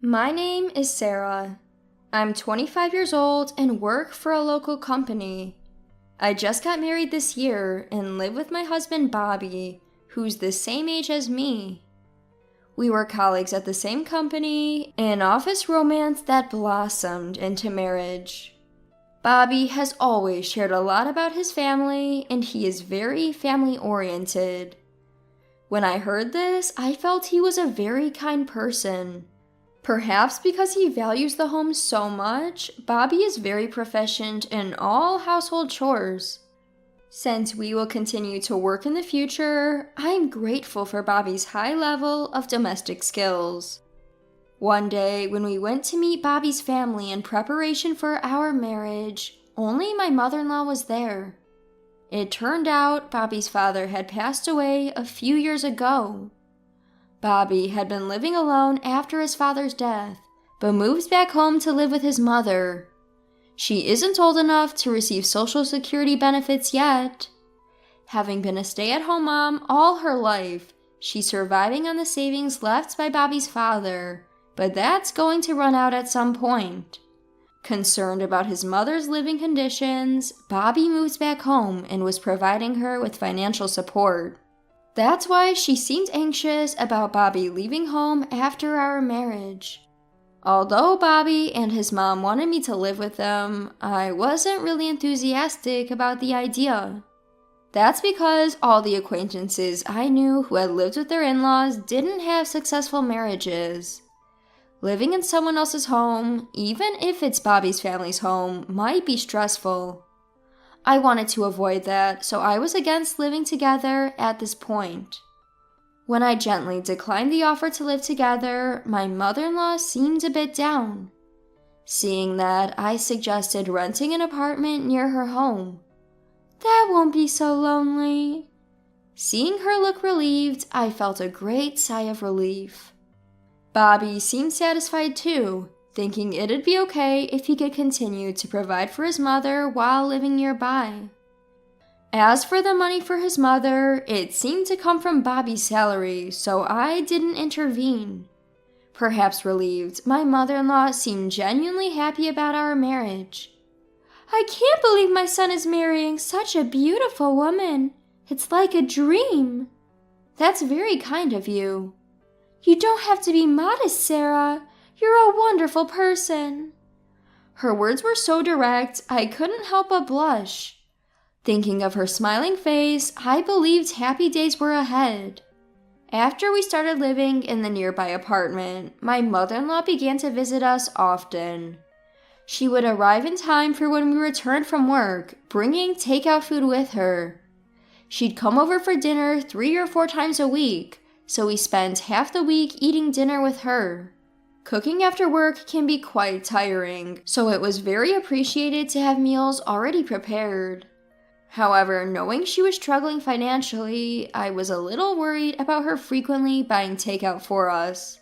My name is Sarah. I'm 25 years old and work for a local company. I just got married this year and live with my husband Bobby, who's the same age as me. We were colleagues at the same company, an office romance that blossomed into marriage. Bobby has always shared a lot about his family, and he is very family-oriented. When I heard this, I felt he was a very kind person. Perhaps because he values the home so much, Bobby is very proficient in all household chores. Since we will continue to work in the future, I am grateful for Bobby's high level of domestic skills. One day, when we went to meet Bobby's family in preparation for our marriage, only my mother-in-law was there. It turned out Bobby's father had passed away a few years ago. Bobby had been living alone after his father's death, but moves back home to live with his mother. She isn't old enough to receive Social Security benefits yet. Having been a stay-at-home mom all her life, she's surviving on the savings left by Bobby's father, but that's going to run out at some point. Concerned about his mother's living conditions, Bobby moves back home and was providing her with financial support. That's why she seemed anxious about Bobby leaving home after our marriage. Although Bobby and his mom wanted me to live with them, I wasn't really enthusiastic about the idea. That's because all the acquaintances I knew who had lived with their in-laws didn't have successful marriages. Living in someone else's home, even if it's Bobby's family's home, might be stressful. I wanted to avoid that, so I was against living together at this point. When I gently declined the offer to live together, my mother-in-law seemed a bit down. Seeing that, I suggested renting an apartment near her home. That won't be so lonely. Seeing her look relieved, I felt a great sigh of relief. Bobby seemed satisfied too, thinking it'd be okay if he could continue to provide for his mother while living nearby. As for the money for his mother, it seemed to come from Bobby's salary, so I didn't intervene. Perhaps relieved, my mother-in-law seemed genuinely happy about our marriage. I can't believe my son is marrying such a beautiful woman. It's like a dream. That's very kind of you. You don't have to be modest, Sarah. You're a wonderful person. Her words were so direct, I couldn't help but blush. Thinking of her smiling face, I believed happy days were ahead. After we started living in the nearby apartment, my mother-in-law began to visit us often. She would arrive in time for when we returned from work, bringing takeout food with her. She'd come over for dinner 3 or 4 times a week, so we spent half the week eating dinner with her. Cooking after work can be quite tiring, so it was very appreciated to have meals already prepared. However, knowing she was struggling financially, I was a little worried about her frequently buying takeout for us.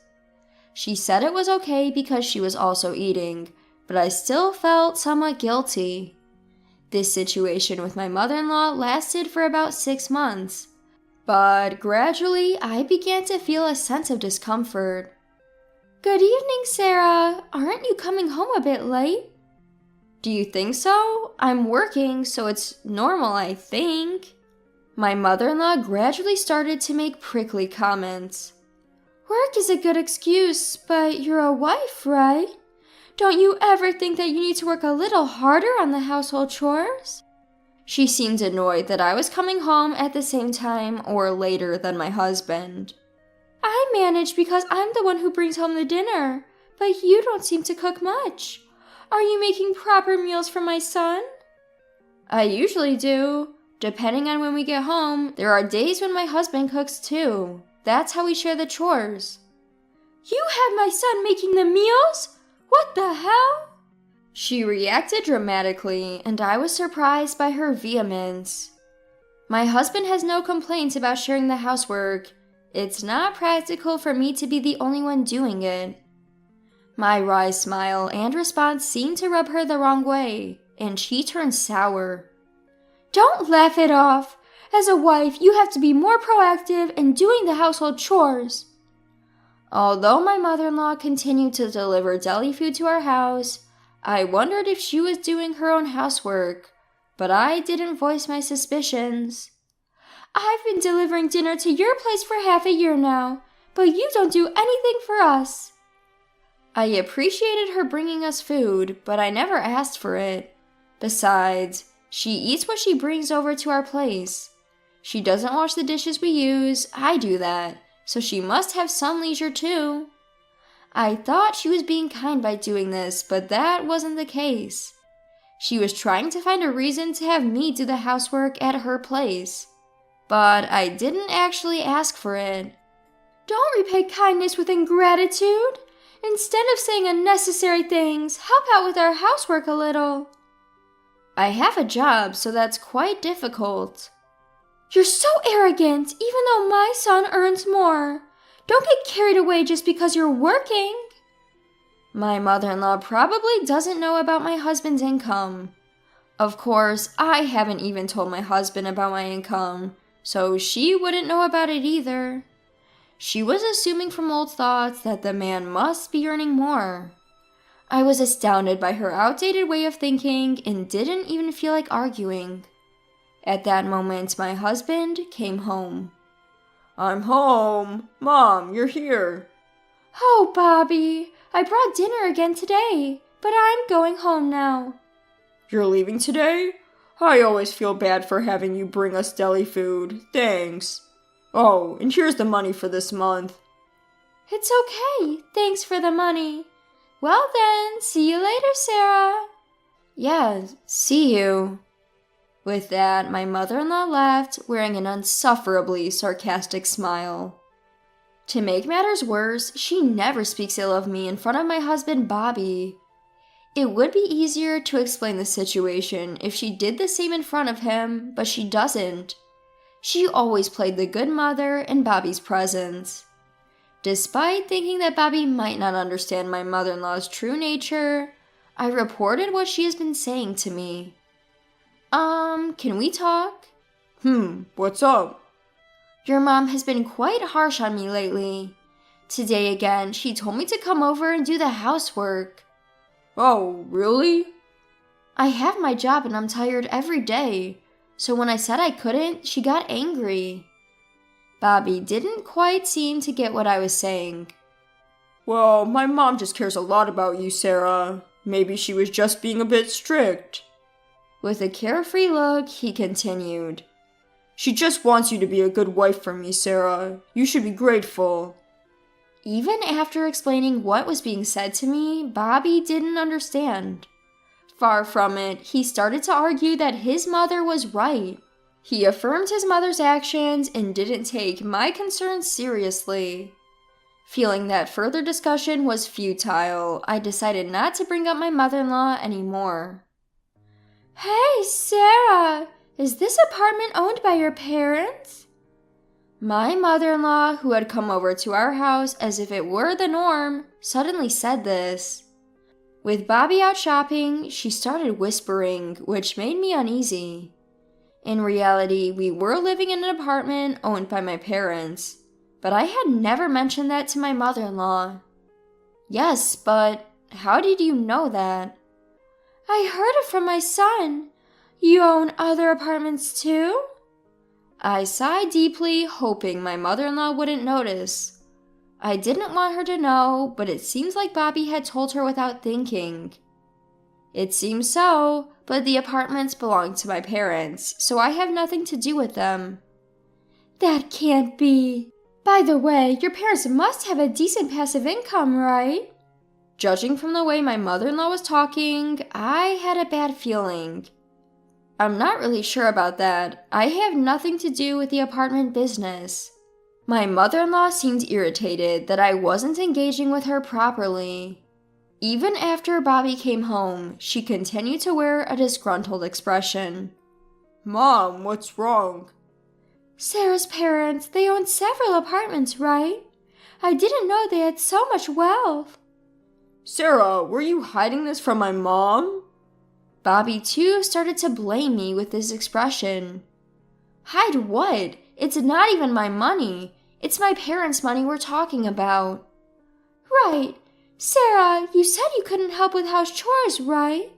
She said it was okay because she was also eating, but I still felt somewhat guilty. This situation with my mother-in-law lasted for about 6 months, but gradually I began to feel a sense of discomfort. Good evening, Sarah. Aren't you coming home a bit late? Do you think so? I'm working, so it's normal, I think. My mother-in-law gradually started to make prickly comments. Work is a good excuse, but you're a wife, right? Don't you ever think that you need to work a little harder on the household chores? She seemed annoyed that I was coming home at the same time or later than my husband. I manage because I'm the one who brings home the dinner, but you don't seem to cook much. Are you making proper meals for my son? I usually do. Depending on when we get home, there are days when my husband cooks too. That's how we share the chores. You have my son making the meals? What the hell? She reacted dramatically, and I was surprised by her vehemence. My husband has no complaints about sharing the housework. It's not practical for me to be the only one doing it. My wry smile and response seemed to rub her the wrong way, and she turned sour. Don't laugh it off. As a wife, you have to be more proactive in doing the household chores. Although my mother-in-law continued to deliver deli food to our house, I wondered if she was doing her own housework, but I didn't voice my suspicions. "I've been delivering dinner to your place for half a year now, but you don't do anything for us." I appreciated her bringing us food, but I never asked for it. Besides, she eats what she brings over to our place. She doesn't wash the dishes we use, I do that, so she must have some leisure too. I thought she was being kind by doing this, but that wasn't the case. She was trying to find a reason to have me do the housework at her place. But I didn't actually ask for it. "Don't repay kindness with ingratitude. Instead of saying unnecessary things, help out with our housework a little." I have a job, so that's quite difficult. "You're so arrogant, even though my son earns more. Don't get carried away just because you're working." My mother-in-law probably doesn't know about my husband's income. Of course, I haven't even told my husband about my income, so she wouldn't know about it either. She was assuming from old thoughts that the man must be earning more. I was astounded by her outdated way of thinking and didn't even feel like arguing. At that moment, my husband came home. "I'm home. Mom, you're here." "Oh, Bobby, I brought dinner again today, but I'm going home now." "You're leaving today? I always feel bad for having you bring us deli food. Thanks. Oh, and here's the money for this month." "It's okay. Thanks for the money. Well then, see you later, Sarah." "Yeah, see you." With that, my mother-in-law left, wearing an insufferably sarcastic smile. To make matters worse, she never speaks ill of me in front of my husband, Bobby. It would be easier to explain the situation if she did the same in front of him, but she doesn't. She always played the good mother in Bobby's presence. Despite thinking that Bobby might not understand my mother-in-law's true nature, I reported what she has been saying to me. Can we talk?" What's up?" "Your mom has been quite harsh on me lately. Today again, she told me to come over and do the housework." "Oh, really?" "I have my job and I'm tired every day, so when I said I couldn't, she got angry." Bobby didn't quite seem to get what I was saying. "Well, my mom just cares a lot about you, Sarah. Maybe she was just being a bit strict." With a carefree look, he continued, "She just wants you to be a good wife for me, Sarah. You should be grateful." Even after explaining what was being said to me, Bobby didn't understand. Far from it, he started to argue that his mother was right. He affirmed his mother's actions and didn't take my concerns seriously. Feeling that further discussion was futile, I decided not to bring up my mother-in-law anymore. "Hey, Sarah, is this apartment owned by your parents?" My mother-in-law, who had come over to our house as if it were the norm, suddenly said this. With Bobby out shopping, she started whispering, which made me uneasy. In reality, we were living in an apartment owned by my parents, but I had never mentioned that to my mother-in-law. "Yes, but how did you know that?" "I heard it from my son. You own other apartments too?" I sighed deeply, hoping my mother-in-law wouldn't notice. I didn't want her to know, but it seems like Bobby had told her without thinking. It seems so, but the apartments belong to my parents, so I have nothing to do with them. "That can't be. By the way, your parents must have a decent passive income, right?" Judging from the way my mother-in-law was talking, I had a bad feeling. "I'm not really sure about that. I have nothing to do with the apartment business." My mother-in-law seemed irritated that I wasn't engaging with her properly. Even after Bobby came home, she continued to wear a disgruntled expression. "Mom, what's wrong?" "Sarah's parents, they own several apartments, right? I didn't know they had so much wealth." "Sarah, were you hiding this from my mom?" Bobby, too, started to blame me with this expression. "Hide what? It's not even my money. It's my parents' money we're talking about." Right. Sarah, you said you couldn't help with house chores, right?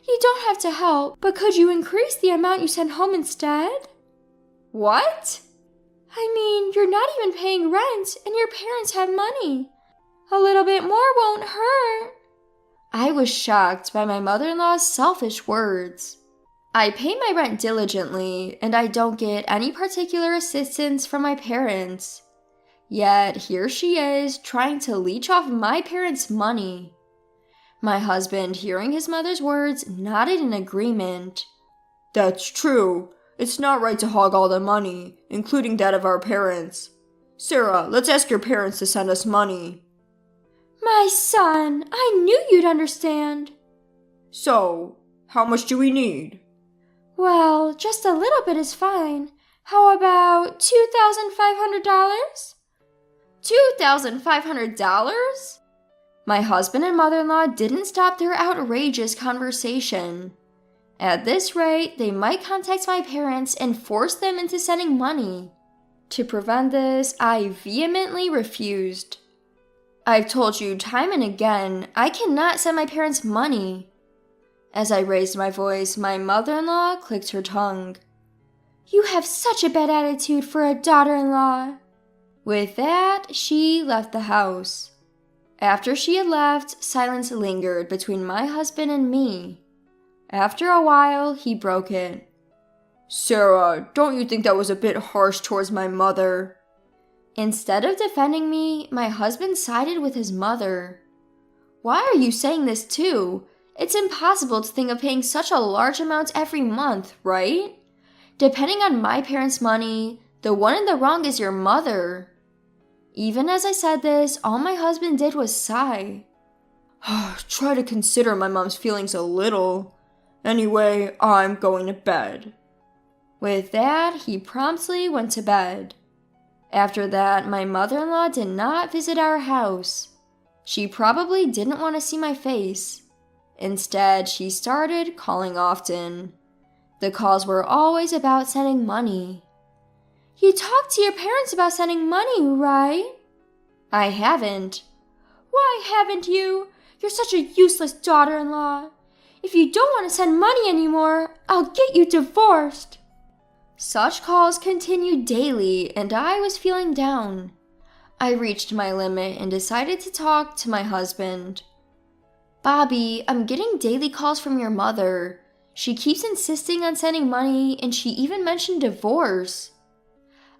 You don't have to help, but could you increase the amount you send home instead? What? I mean, you're not even paying rent, and your parents have money. A little bit more won't hurt. I was shocked by my mother-in-law's selfish words. I pay my rent diligently, and I don't get any particular assistance from my parents. Yet here she is, trying to leech off my parents' money. My husband, hearing his mother's words, nodded in agreement. That's true. It's not right to hog all the money, including that of our parents. Sarah, let's ask your parents to send us money. My son, I knew you'd understand. So, how much do we need? Well, just a little bit is fine. How about $2,500? $2,500? My husband and mother-in-law didn't stop their outrageous conversation. At this rate, they might contact my parents and force them into sending money. To prevent this, I vehemently refused. I've told you time and again, I cannot send my parents money. As I raised my voice, my mother-in-law clicked her tongue. You have such a bad attitude for a daughter-in-law. With that, she left the house. After she had left, silence lingered between my husband and me. After a while, he broke it. Sarah, don't you think that was a bit harsh towards my mother? Instead of defending me, my husband sided with his mother. Why are you saying this too? It's impossible to think of paying such a large amount every month, right? Depending on my parents' money, the one in the wrong is your mother. Even as I said this, all my husband did was sigh. Try to consider my mom's feelings a little. Anyway, I'm going to bed. With that, he promptly went to bed. After that, my mother-in-law did not visit our house. She probably didn't want to see my face. Instead, she started calling often. The calls were always about sending money. You talked to your parents about sending money, right? I haven't. Why haven't you? You're such a useless daughter-in-law. If you don't want to send money anymore, I'll get you divorced. Such calls continued daily, and I was feeling down. I reached my limit and decided to talk to my husband. Bobby, I'm getting daily calls from your mother. She keeps insisting on sending money, and she even mentioned divorce.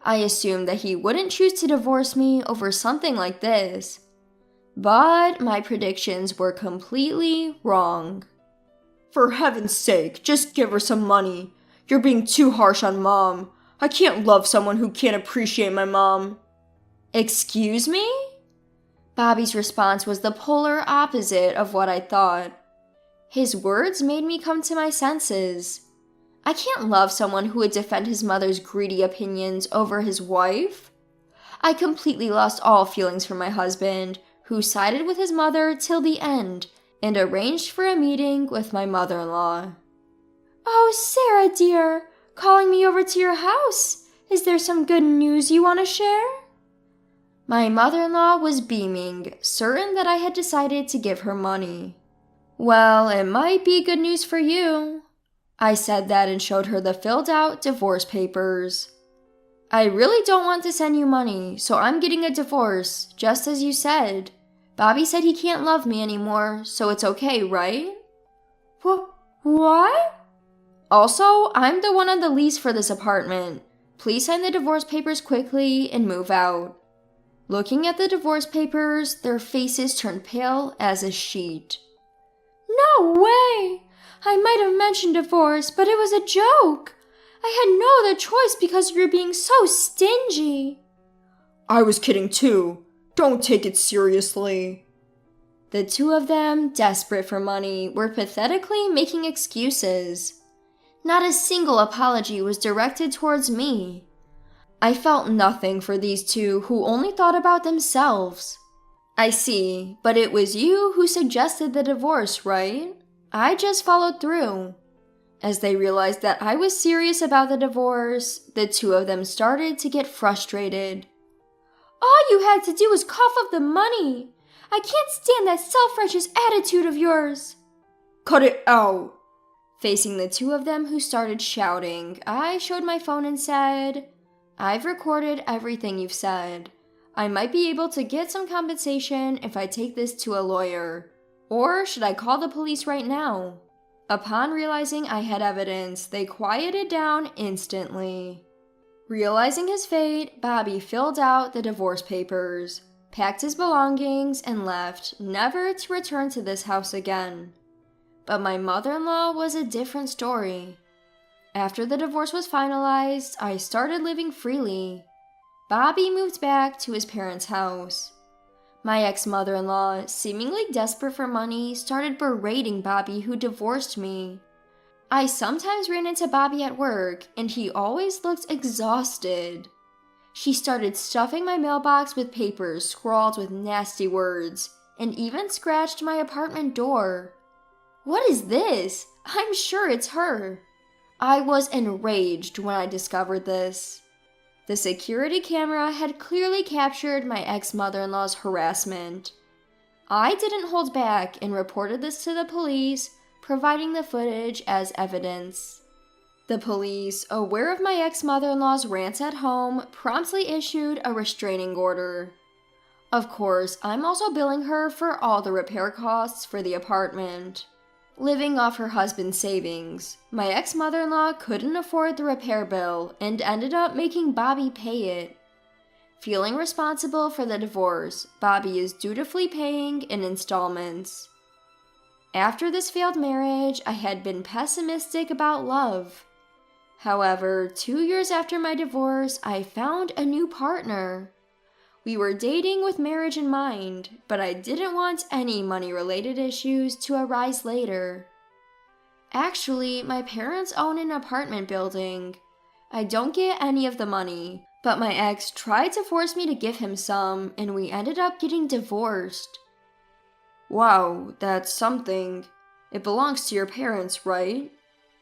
I assumed that he wouldn't choose to divorce me over something like this. But my predictions were completely wrong. For heaven's sake, just give her some money. You're being too harsh on Mom. I can't love someone who can't appreciate my mom. Excuse me? Bobby's response was the polar opposite of what I thought. His words made me come to my senses. I can't love someone who would defend his mother's greedy opinions over his wife. I completely lost all feelings for my husband, who sided with his mother till the end and arranged for a meeting with my mother-in-law. Oh, Sarah dear, calling me over to your house. Is there some good news you want to share? My mother-in-law was beaming, certain that I had decided to give her money. Well, it might be good news for you. I said that and showed her the filled-out divorce papers. I really don't want to send you money, so I'm getting a divorce, just as you said. Bobby said he can't love me anymore, so it's okay, right? What? Also, I'm the one on the lease for this apartment. Please sign the divorce papers quickly and move out. Looking at the divorce papers, their faces turned pale as a sheet. No way! I might have mentioned divorce, but it was a joke. I had no other choice because you were being so stingy. I was kidding too. Don't take it seriously. The two of them, desperate for money, were pathetically making excuses. Not a single apology was directed towards me. I felt nothing for these two who only thought about themselves. I see, but it was you who suggested the divorce, right? I just followed through. As they realized that I was serious about the divorce, the two of them started to get frustrated. All you had to do was cough up the money. I can't stand that self-righteous attitude of yours. Cut it out. Facing the two of them who started shouting, I showed my phone and said, I've recorded everything you've said. I might be able to get some compensation if I take this to a lawyer. Or should I call the police right now? Upon realizing I had evidence, they quieted down instantly. Realizing his fate, Bobby filled out the divorce papers, packed his belongings, and left, never to return to this house again. But my mother-in-law was a different story. After the divorce was finalized, I started living freely. Bobby moved back to his parents' house. My ex-mother-in-law, seemingly desperate for money, started berating Bobby, who divorced me. I sometimes ran into Bobby at work, and he always looked exhausted. She started stuffing my mailbox with papers scrawled with nasty words, and even scratched my apartment door. What is this? I'm sure it's her. I was enraged when I discovered this. The security camera had clearly captured my ex-mother-in-law's harassment. I didn't hold back and reported this to the police, providing the footage as evidence. The police, aware of my ex-mother-in-law's rants at home, promptly issued a restraining order. Of course, I'm also billing her for all the repair costs for the apartment. Living off her husband's savings, my ex-mother-in-law couldn't afford the repair bill and ended up making Bobby pay it. Feeling responsible for the divorce, Bobby is dutifully paying in installments. After this failed marriage, I had been pessimistic about love. However, 2 years after my divorce, I found a new partner. We were dating with marriage in mind, but I didn't want any money-related issues to arise later. Actually, my parents own an apartment building. I don't get any of the money, but my ex tried to force me to give him some, and we ended up getting divorced. Wow, that's something. It belongs to your parents, right?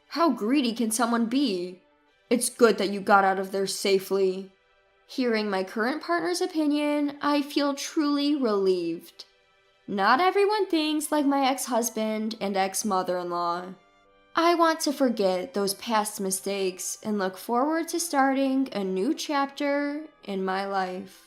How greedy can someone be? It's good that you got out of there safely. Hearing my current partner's opinion, I feel truly relieved. Not everyone thinks like my ex-husband and ex-mother-in-law. I want to forget those past mistakes and look forward to starting a new chapter in my life.